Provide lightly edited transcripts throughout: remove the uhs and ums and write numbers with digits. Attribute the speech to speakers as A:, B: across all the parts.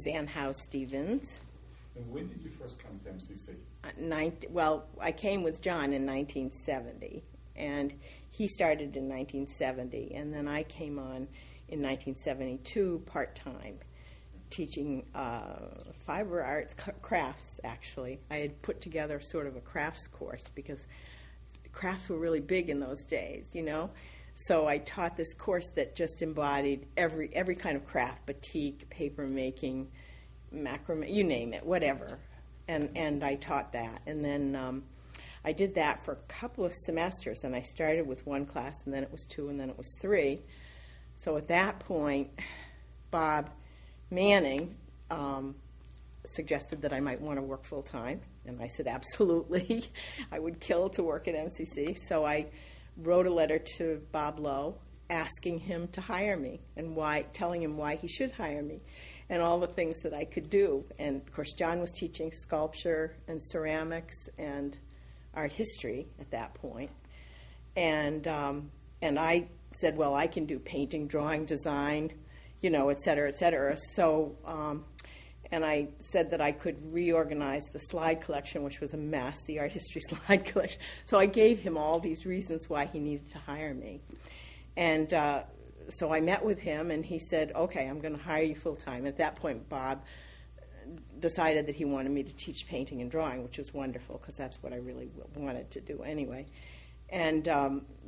A: Suzanne Howes-Stevens.
B: And when did you first come to MCC?
A: I came with John in 1970, and he started in 1970, and then I came on in 1972 part-time, teaching fiber arts crafts, actually. I had put together sort of a crafts course because crafts were really big in those days, you know. So I taught this course that just embodied every kind of craft, batik, paper making, macrame, you name it, whatever. And I taught that. And then I did that for a couple of semesters, and I started with one class, and then it was two, and then it was three. So at that point, Bob Manning suggested that I might want to work full-time, and I said absolutely. I would kill to work at MCC. So I wrote a letter to Bob Lowe asking him to hire me and telling him why he should hire me and all the things that I could do. And, of course, John was teaching sculpture and ceramics and art history at that point. And I said, well, I can do painting, drawing, design, you know, et cetera, et cetera. So, and I said that I could reorganize the slide collection, which was a mess, the art history slide collection. So I gave him all these reasons why he needed to hire me. And so I met with him, and he said, okay, I'm going to hire you full-time. At that point, Bob decided that he wanted me to teach painting and drawing, which was wonderful because that's what I really wanted to do anyway. And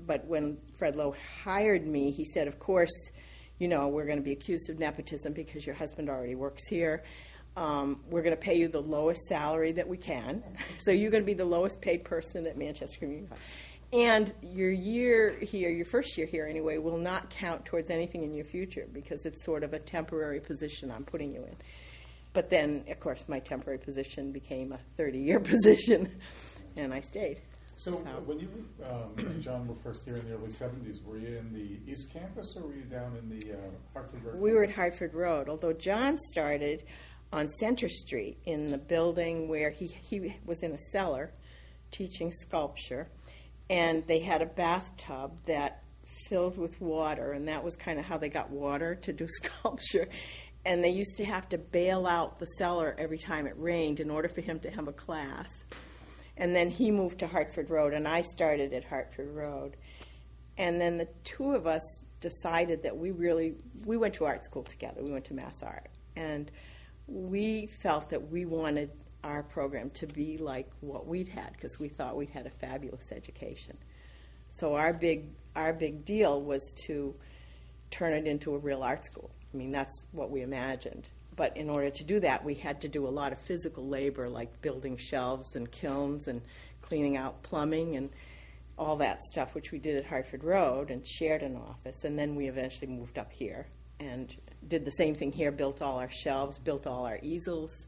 A: but when Fred Lowe hired me, he said, of course, you know, we're going to be accused of nepotism because your husband already works here. We're going to pay you the lowest salary that we can. So you're going to be the lowest paid person at Manchester Community College. And your year here, your first year here anyway, will not count towards anything in your future because it's sort of a temporary position I'm putting you in. But then, of course, my temporary position became a 30-year position, and I stayed.
B: So when you and John were first here in the early 70s, were you in the East Campus or were you down in the Hartford Road?
A: We were at Hartford Road, although John started on Center Street in the building where he was in a cellar teaching sculpture, and they had a bathtub that filled with water, and that was kind of how they got water to do sculpture. And they used to have to bail out the cellar every time it rained in order for him to have a class. And then he moved to Hartford Road, and I started at Hartford Road. And then the two of us decided that we went to art school together. We went to Mass Art. And we felt that we wanted our program to be like what we'd had because we thought we'd had a fabulous education. So our big deal was to turn it into a real art school. I mean, that's what we imagined. But in order to do that, we had to do a lot of physical labor, like building shelves and kilns and cleaning out plumbing and all that stuff, which we did at Hartford Road and shared an office. And then we eventually moved up here and did the same thing here, built all our shelves, built all our easels,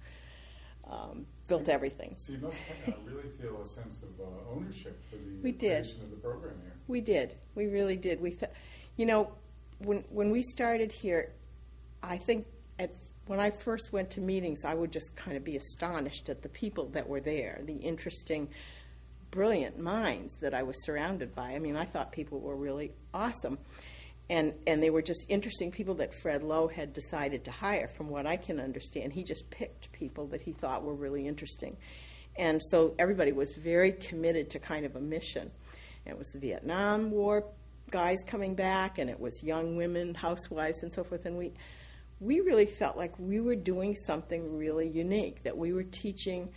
A: built everything.
B: So you must really feel a sense of ownership for the
A: we
B: creation
A: did.
B: of the program here.
A: We did. We really did. You know, when we started here, I think when I first went to meetings, I would just kind of be astonished at the people that were there, the interesting, brilliant minds that I was surrounded by. I mean, I thought people were really awesome. And they were just interesting people that Fred Lowe had decided to hire, from what I can understand. He just picked people that he thought were really interesting. And so everybody was very committed to kind of a mission. And it was the Vietnam War guys coming back, and it was young women, housewives, and so forth. And we really felt like we were doing something really unique, that we were teaching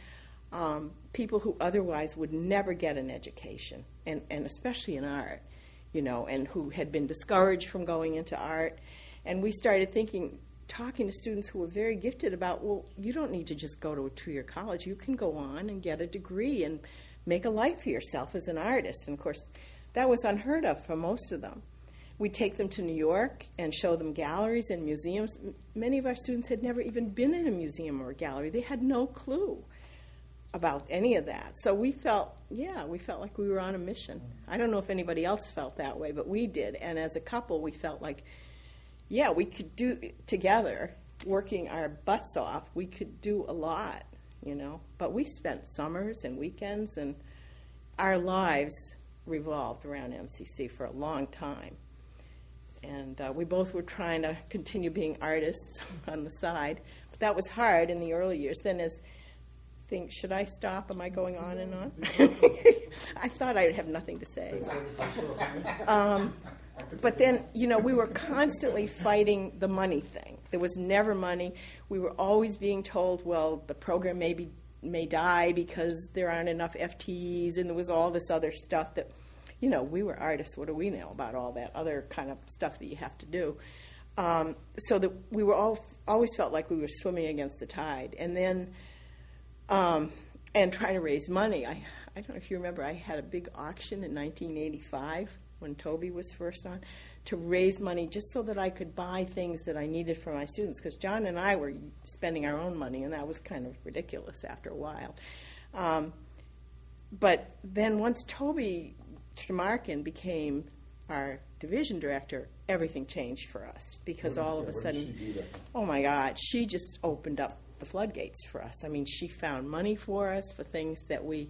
A: people who otherwise would never get an education, and especially in art, you know, and who had been discouraged from going into art. And we started talking to students who were very gifted about, well, you don't need to just go to a 2-year college. You can go on and get a degree and make a life for yourself as an artist. And, of course, that was unheard of for most of them. We'd take them to New York and show them galleries and museums. Many of our students had never even been in a museum or a gallery. They had no clue about any of that. So we felt like we were on a mission. I don't know if anybody else felt that way, but we did. And as a couple, we felt like, yeah, we could do together, working our butts off, we could do a lot, you know. But we spent summers and weekends, and our lives revolved around MCC for a long time. And we both were trying to continue being artists on the side, that was hard in the early years. Then should I stop? Am I going on and on? I thought I would have nothing to say. But then, we were constantly fighting the money thing. There was never money. We were always being told, well, the program may die because there aren't enough FTEs, and there was all this other stuff that, we were artists. What do we know about all that other kind of stuff that you have to do? So that we were always felt like we were swimming against the tide. And then, and trying to raise money. I don't know if you remember, I had a big auction in 1985 when Toby was first on, to raise money just so that I could buy things that I needed for my students, because John and I were spending our own money, and that was kind of ridiculous after a while. But then once Toby Tremarkin became our division director, everything changed for us, because all of a sudden, oh my God, she just opened up the floodgates for us. I mean, she found money for us for things that we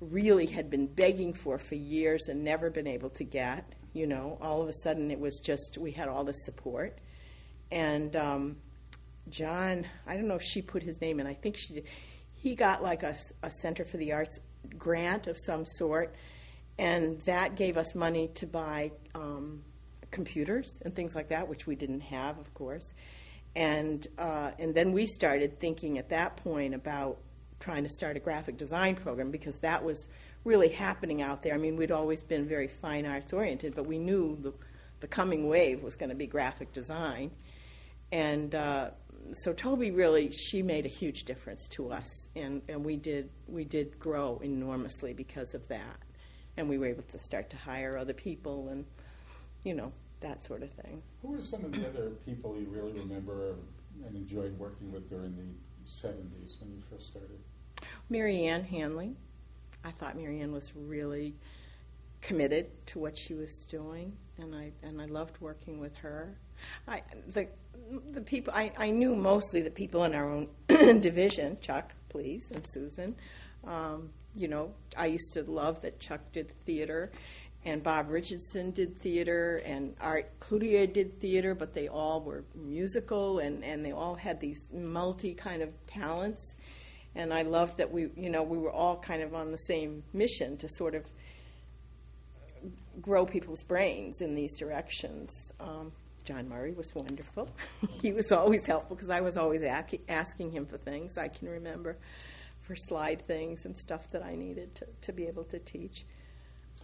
A: really had been begging for years and never been able to get. All of a sudden it was just, we had all this support. And John, I don't know if she put his name in, I think she did. He got like a Center for the Arts grant of some sort, and that gave us money to buy computers and things like that, which we didn't have, of course. And then we started thinking at that point about trying to start a graphic design program, because that was really happening out there. I mean, we'd always been very fine arts oriented, but we knew the coming wave was going to be graphic design. And so Toby really, she made a huge difference to us, and we did grow enormously because of that. And we were able to start to hire other people and, that sort of thing.
B: Who were some of the other people you really remember and enjoyed working with during the 70s when you first started?
A: Mary Ann Hanley. I thought Mary Ann was really committed to what she was doing, and I loved working with her. The people I knew mostly the people in our own division, Chuck, please, and Susan. I used to love that Chuck did theater, and Bob Richardson did theater, and Art Cloutier did theater, but they all were musical, and they all had these multi kind of talents. And I loved that we were all kind of on the same mission to sort of grow people's brains in these directions. John Murray was wonderful. He was always helpful, because I was always asking him for things, I can remember, for slide things and stuff that I needed to be able to teach.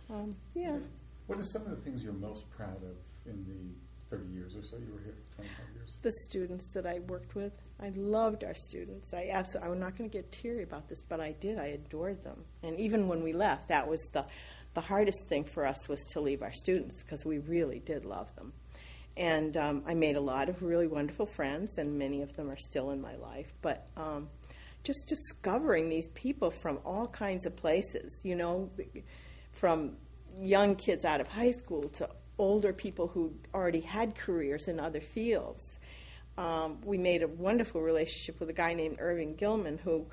B: What are some of the things you're most proud of in the 30 years or so you were here, 25 years?
A: The students that I worked with. I loved our students. I'm not going to get teary about this, but I did. I adored them. And even when we left, that was the hardest thing for us, was to leave our students, because we really did love them. And I made a lot of really wonderful friends, and many of them are still in my life. But just discovering these people from all kinds of places, from young kids out of high school to older people who already had careers in other fields. We made a wonderful relationship with a guy named Irving Gilman, who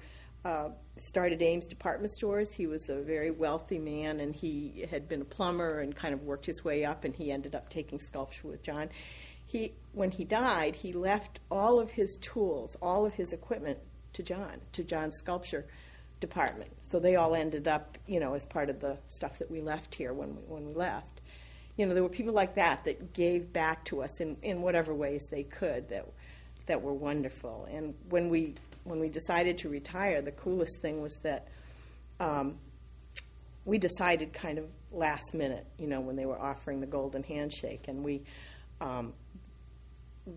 A: started Ames Department Stores. He was a very wealthy man, and he had been a plumber and kind of worked his way up, and he ended up taking sculpture with John. When he died, he left all of his tools, all of his equipment to John's sculpture department. So they all ended up, as part of the stuff that we left here when we left. There were people like that gave back to us in whatever ways they could that were wonderful. And when we decided to retire, the coolest thing was that we decided kind of last minute, when they were offering the golden handshake, and we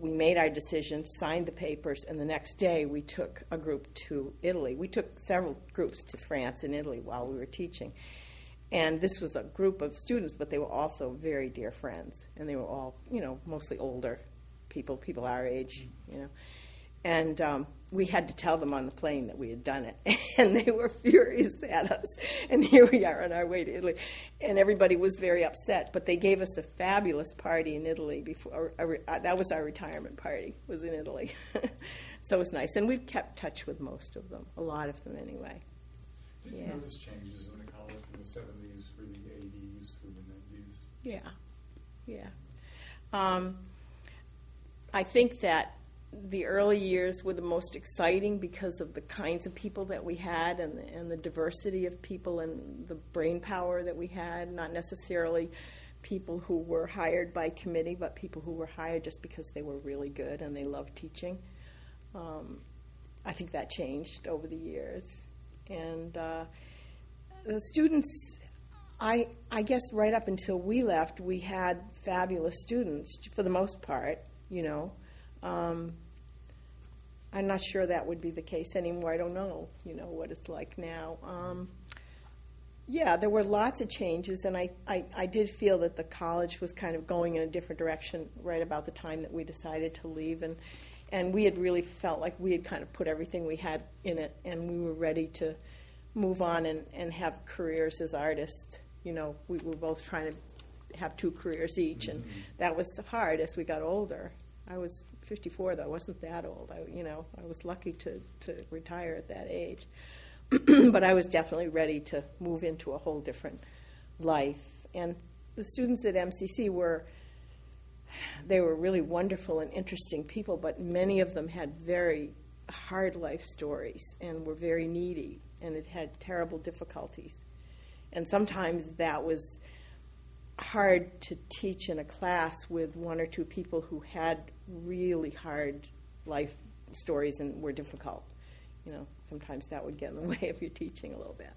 A: made our decision, signed the papers, and the next day we took a group to Italy. We took several groups to France and Italy while we were teaching. And this was a group of students, but they were also very dear friends. And they were all, mostly older people our age, And we had to tell them on the plane that we had done it. And they were furious at us. And here we are on our way to Italy. And everybody was very upset. But they gave us a fabulous party in Italy before. That was our retirement party, was in Italy. So it was nice. And we've kept touch with most of them, a lot of them anyway.
B: Did you notice changes in the college from the 70s through the 80s, through the 90s?
A: Yeah. I think that the early years were the most exciting because of the kinds of people that we had and the diversity of people and the brain power that we had, not necessarily people who were hired by committee, but people who were hired just because they were really good and they loved teaching. I think that changed over the years. And the students, I guess right up until we left, we had fabulous students for the most part, you know. I'm not sure that would be the case anymore. I don't know, you know, what it's like now. Yeah, there were lots of changes, and I did feel that the college was kind of going in a different direction right about the time that we decided to leave, and we had really felt like we had kind of put everything we had in it, and we were ready to move on and have careers as artists. You know, we were both trying to have 2 careers each, and that was hard as we got older. I was 54, though. I wasn't that old. I was lucky to retire at that age. But I was definitely ready to move into a whole different life. And the students at MCC were really wonderful and interesting people, but many of them had very hard life stories and were very needy and had terrible difficulties. And sometimes that was hard to teach in a class with 1 or 2 people who had really hard life stories and were difficult. You know, sometimes that would get in the way of your teaching a little bit.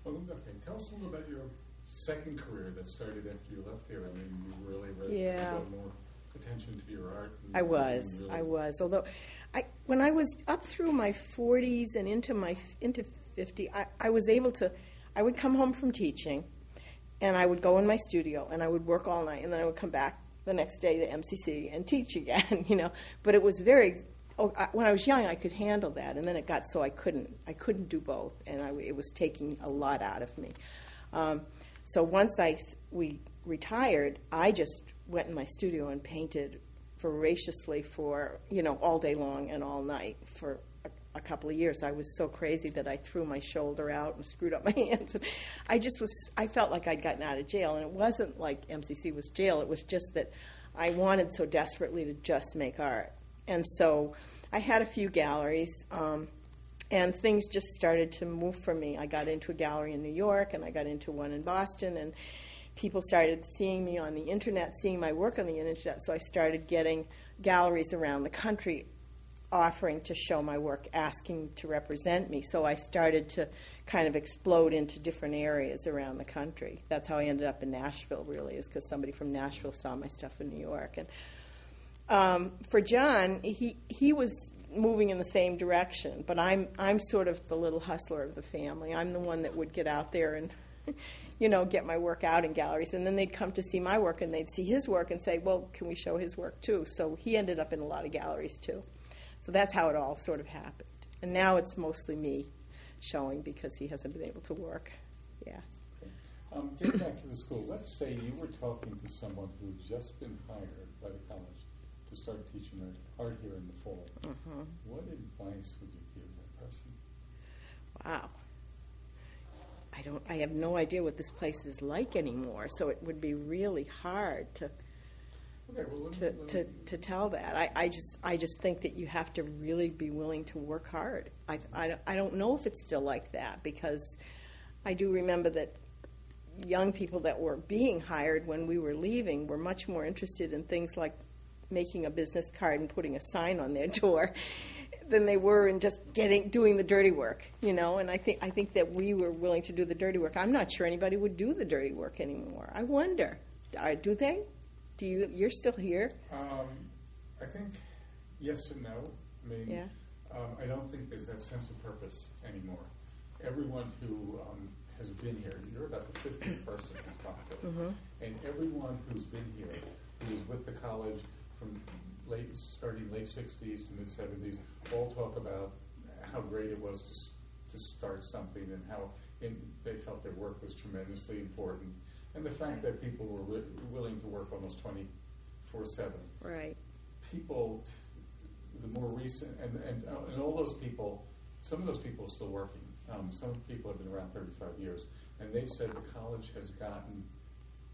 B: Well, okay. Tell us a little about your second career that started after you left here. I mean, you really got more attention to your art.
A: I was. Although, when I was up through my 40s and into 50, I was able to. I would come home from teaching, and I would go in my studio, and I would work all night, and then I would come back the next day to MCC and teach again. You know, but it was very. When I was young, I could handle that, and then it got so I couldn't do both, and it was taking a lot out of me. So once we retired, I just went in my studio and painted voraciously for, you know, all day long and all night for a couple of years. I was so crazy that I threw my shoulder out and screwed up my hands. I felt like I'd gotten out of jail, and it wasn't like MCC was jail. It was just that I wanted so desperately to just make art. And so I had a few galleries, and things just started to move for me. I got into a gallery in New York, and I got into one in Boston, and people started seeing me on the internet, seeing my work on the internet, so I started getting galleries around the country offering to show my work, asking to represent me. So I started to kind of explode into different areas around the country. That's how I ended up in Nashville, really, is because somebody from Nashville saw my stuff in New York. And for John, he was moving in the same direction, but I'm sort of the little hustler of the family. I'm the one that would get out there and, you know, get my work out in galleries, and then they'd come to see my work, and they'd see his work and say, well, can we show his work too? So he ended up in a lot of galleries too. So that's how it all sort of happened. And now it's mostly me showing because he hasn't been able to work. Yeah.
B: Okay. Getting back to the school, let's say you were talking to someone who'd just been hired by the college to start teaching art here in the fall. Mm-hmm. What advice would you give that person?
A: Wow. I have no idea what this place is like anymore, so it would be really hard to tell that. I just think that you have to really be willing to work hard. I don't know if it's still like that, because I do remember that young people that were being hired when we were leaving were much more interested in things like making a business card and putting a sign on their door than they were in just doing the dirty work, you know. And I think that we were willing to do the dirty work. I'm not sure anybody would do the dirty work anymore. I wonder, do they? You're still here?
B: I think yes and no. I mean, yeah. I don't think there's that sense of purpose anymore. Everyone who has been here, you're about the 15th person I've talked to, mm-hmm. and everyone who's been here, who was with the college from starting late 60s to mid 70s, all talk about how great it was to start something and how they felt their work was tremendously important. And the fact that people were willing to work almost 24/7.
A: Right.
B: People, the more recent, and all those people, some of those people are still working. Some people have been around 35 years. And they've said the college has gotten,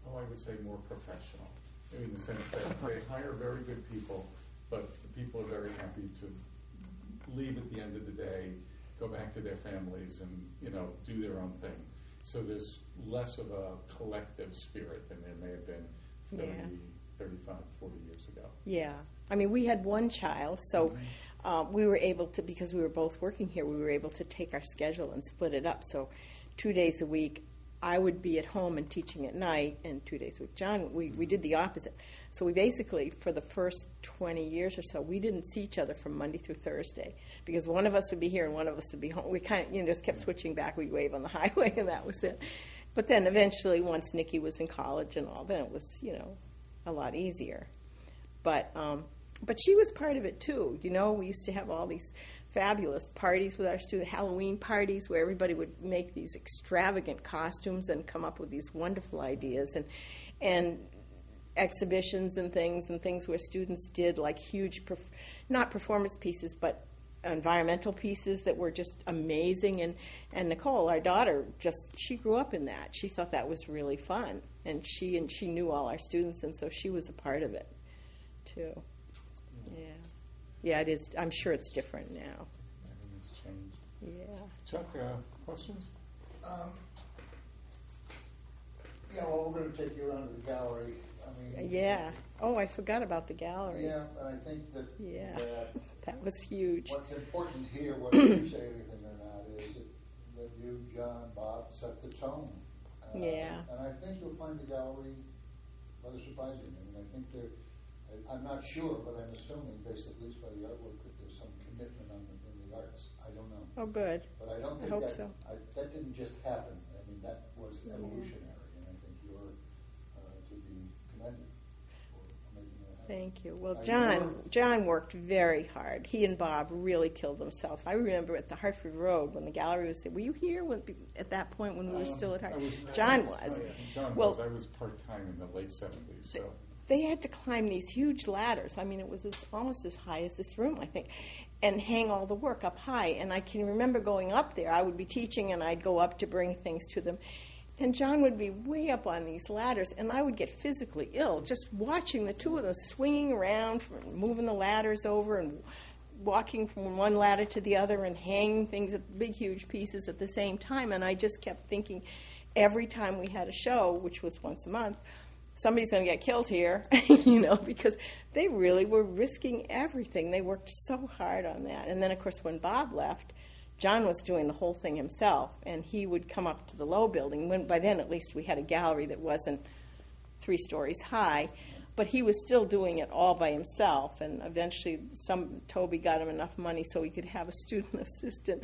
B: I would say more professional. In the sense that they hire very good people but the people are very happy to leave at the end of the day, go back to their families and, do their own thing. So there's less of a collective spirit than there may have been 35, 40 years ago.
A: Yeah. I mean, we had one child, so we were able to, because we were both working here, we were able to take our schedule and split it up. So 2 days a week, I would be at home and teaching at night, and 2 days a week, John, we did the opposite. So we basically, for the first 20 years or so, we didn't see each other from Monday through Thursday, because one of us would be here and one of us would be home. We kind of, just kept switching back. We'd wave on the highway, and that was it. But then eventually, once Nikki was in college and all, then it was, a lot easier. But she was part of it too. We used to have all these fabulous parties with our students, Halloween parties, where everybody would make these extravagant costumes and come up with these wonderful ideas, and exhibitions and things where students did like huge, not performance pieces, but environmental pieces that were just amazing. And Nicole, our daughter, she grew up in that. She thought that was really fun, and she knew all our students, and so she was a part of it too. Yeah, it is. I'm sure it's different now.
B: I think it's changed.
A: Yeah.
B: Chuck, questions?
C: Well, we're going to take you around to the gallery.
A: Yeah. Oh, I forgot about the gallery.
C: Yeah, I think that.
A: Yeah. That was huge.
C: What's important here, whether you say anything or not, is that you, John, Bob, set the tone.
A: Yeah.
C: And I think you'll find the gallery rather surprising. I think I'm not sure, but I'm assuming, based at least by the artwork, that there's some commitment in the arts. I don't know.
A: Oh, good.
C: But I don't think
A: hope so.
C: That didn't just happen. That was evolutionary, and I think you're to be commended for making that happen.
A: Thank you. Well, John worked very hard. He and Bob really killed themselves. I remember at the Hartford Road when the gallery was there. Were you here at that point when we were still at Hartford? John was.
B: John was. I was part-time in the late 70s, so...
A: They had to climb these huge ladders. It was almost as high as this room, I think, and hang all the work up high. And I can remember going up there. I would be teaching, and I'd go up to bring things to them. And John would be way up on these ladders, and I would get physically ill just watching the two of them swinging around, moving the ladders over, and walking from one ladder to the other and hanging things at big, huge pieces at the same time. And I just kept thinking every time we had a show, which was once a month, somebody's going to get killed here, because they really were risking everything. They worked so hard on that. And then, of course, when Bob left, John was doing the whole thing himself, and he would come up to the low building. By then, at least, we had a gallery that wasn't 3 stories high, but he was still doing it all by himself. And eventually, Toby got him enough money so he could have a student assistant.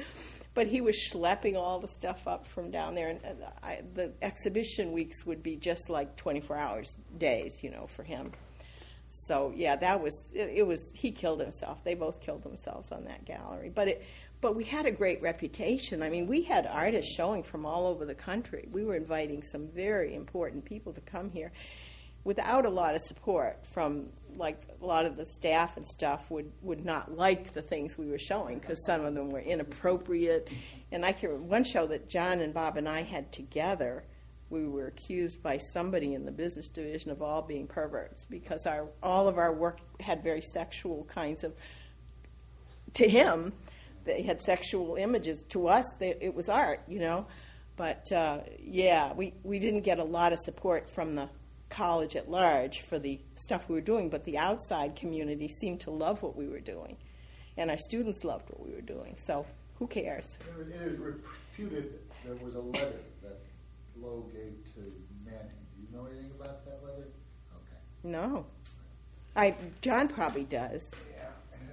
A: But he was schlepping all the stuff up from down there, and the exhibition weeks would be just like 24 hours days, for him. So yeah, it was. He killed himself. They both killed themselves on that gallery. But we had a great reputation. We had artists showing from all over the country. We were inviting some very important people to come here. Without a lot of support from, like, a lot of the staff and stuff would not like the things we were showing because some of them were inappropriate. And I can remember one show that John and Bob and I had together, we were accused by somebody in the business division of all being perverts because all of our work had very sexual kinds of, to him, they had sexual images. To us, it was art, But, we didn't get a lot of support from the college at large for the stuff we were doing, but the outside community seemed to love what we were doing, and our students loved what we were doing. So who cares?
C: It is reputed there was a letter that Lowe gave to Manning. Do you know anything about that letter? Okay.
A: No. John probably does.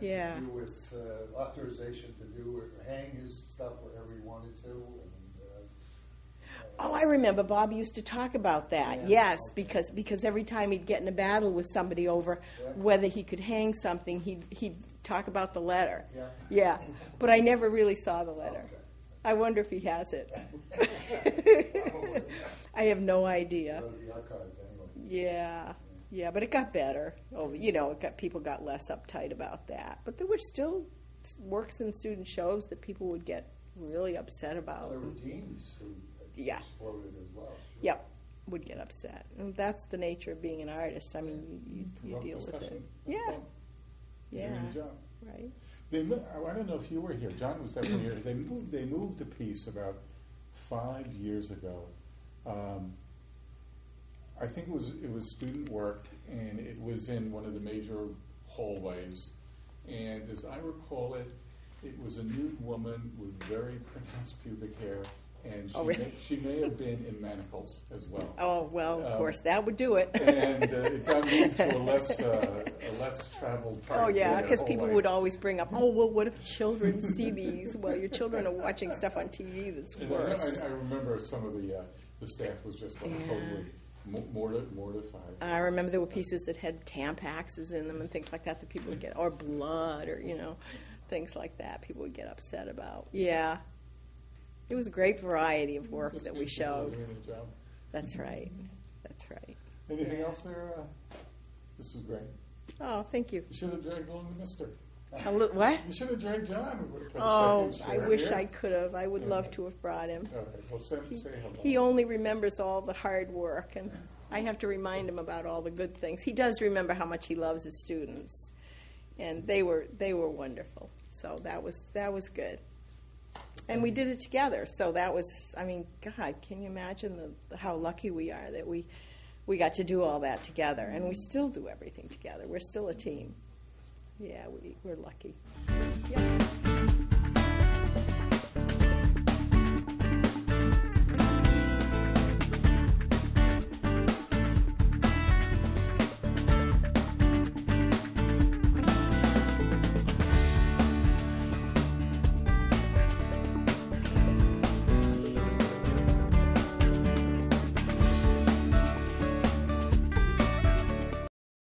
C: Yeah. To do with authorization to hang his stuff wherever he wanted to.
A: Oh, I remember Bob used to talk about that. Yes, because every time he'd get in a battle with somebody over whether he could hang something, he'd talk about the letter. Yeah. But I never really saw the letter.
C: Okay.
A: I wonder if he has it. I have no idea. Yeah, but it got better. People got less uptight about that. But there were still works in student shows that people would get really upset about.
C: There were deans who exploded as well. Sure.
A: Yep, would get upset. And that's the nature of being an artist. You deal with it. Yeah.
B: doing a job.
A: Right.
B: I don't know if you were here. John was definitely here. They moved a piece about 5 years ago. I think it was student work, and it was in one of the major hallways. And as I recall it, it was a nude woman with very pronounced pubic hair, and she may have been in manacles as well.
A: Oh, well, of course, that would do it.
B: And it got moved to a less traveled part.
A: Oh, yeah, because people would always bring up, oh, well, what if children see these? Well, your children are watching stuff on TV that's worse.
B: I remember some of the staff was just totally mortified.
A: I remember there were pieces that had Tampaxes in them and things like that people would get, or blood, or, things like that people would get upset about. Yeah. It was a great variety of work that we showed. That's right. That's right.
B: Anything else there? This was great.
A: Oh, thank you.
B: You should have dragged along the mister.
A: What?
B: You should have dragged John.
A: I wish I could have. I would love to have brought him.
B: Okay. Well, say hello.
A: He only remembers all the hard work, and I have to remind him about all the good things. He does remember how much he loves his students, and they were wonderful. So that was good. And we did it together. So that was, God, can you imagine how lucky we are that we got to do all that together, and we still do everything together. We're still a team. Yeah, we're lucky. Yeah.